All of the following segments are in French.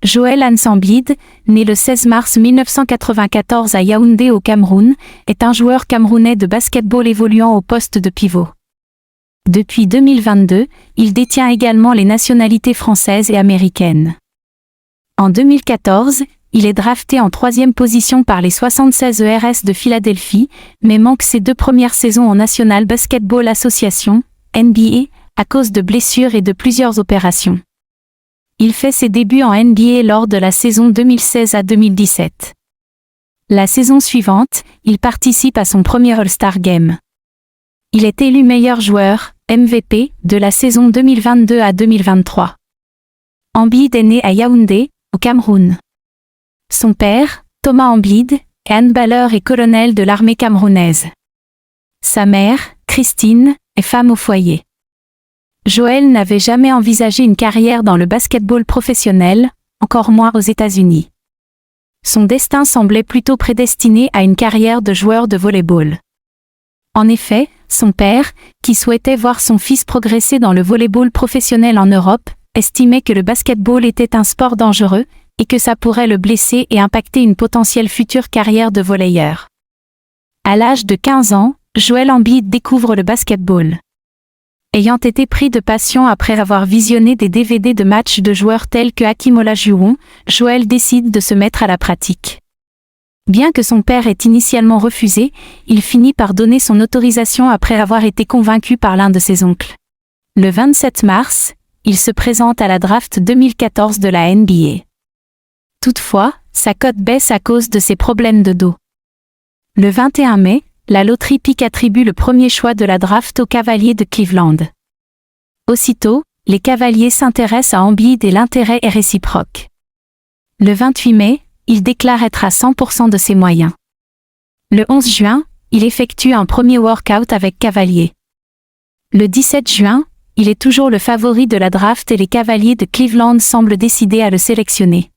Joel Hans Embiid, né le 16 mars 1994 à Yaoundé au Cameroun, est un joueur camerounais de basket-ball évoluant au poste de pivot. Depuis 2022, il détient également les nationalités françaises et américaines. En 2014, il est drafté en 3e position par les 76 ERS de Philadelphie, mais manque ses 2 premières saisons en National Basketball Association, NBA, à cause de blessures et de plusieurs opérations. Il fait ses débuts en NBA lors de la saison 2016 à 2017. La saison suivante, il participe à son premier All-Star Game. Il est élu meilleur joueur, MVP, de la saison 2022 à 2023. Embiid est né à Yaoundé, au Cameroun. Son père, Thomas Embiid, est handballeur et colonel de l'armée camerounaise. Sa mère, Christine, est femme au foyer. Joel n'avait jamais envisagé une carrière dans le basket-ball professionnel, encore moins aux États-Unis. Son destin semblait plutôt prédestiné à une carrière de joueur de volley-ball. En effet, son père, qui souhaitait voir son fils progresser dans le volley-ball professionnel en Europe, estimait que le basket-ball était un sport dangereux et que ça pourrait le blesser et impacter une potentielle future carrière de volleyeur. À l'âge de 15 ans, Joel Embiid découvre le basket-ball. Ayant été pris de passion après avoir visionné des DVD de matchs de joueurs tels que Hakeem Olajuwon, Joel décide de se mettre à la pratique. Bien que son père ait initialement refusé, il finit par donner son autorisation après avoir été convaincu par l'un de ses oncles. Le 27 mars, il se présente à la draft 2014 de la NBA. Toutefois, sa cote baisse à cause de ses problèmes de dos. Le 21 mai, la loterie Pick attribue le premier choix de la draft aux Cavaliers de Cleveland. Aussitôt, les Cavaliers s'intéressent à Embiid et l'intérêt est réciproque. Le 28 mai, il déclare être à 100% de ses moyens. Le 11 juin, il effectue un premier workout avec Cavaliers. Le 17 juin, il est toujours le favori de la draft et les Cavaliers de Cleveland semblent décidés à le sélectionner.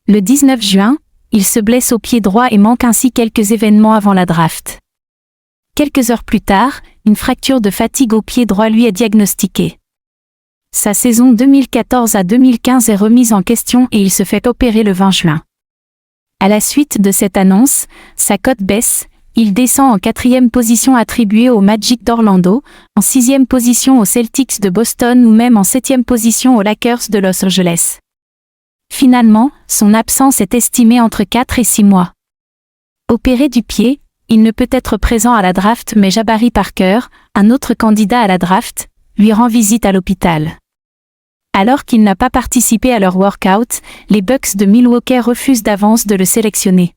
Le 19 juin, il se blesse au pied droit et manque ainsi quelques événements avant la draft. Quelques heures plus tard, une fracture de fatigue au pied droit lui est diagnostiquée. Sa saison 2014 à 2015 est remise en question et il se fait opérer le 20 juin. À la suite de cette annonce, sa cote baisse, il descend en 4e position attribuée au Magic d'Orlando, en 6e position aux Celtics de Boston ou même en 7e position aux Lakers de Los Angeles. Finalement, son absence est estimée entre 4 et 6 mois. Opéré du pied, il ne peut être présent à la draft mais Jabari Parker, un autre candidat à la draft, lui rend visite à l'hôpital. Alors qu'il n'a pas participé à leur workout, les Bucks de Milwaukee refusent d'avance de le sélectionner.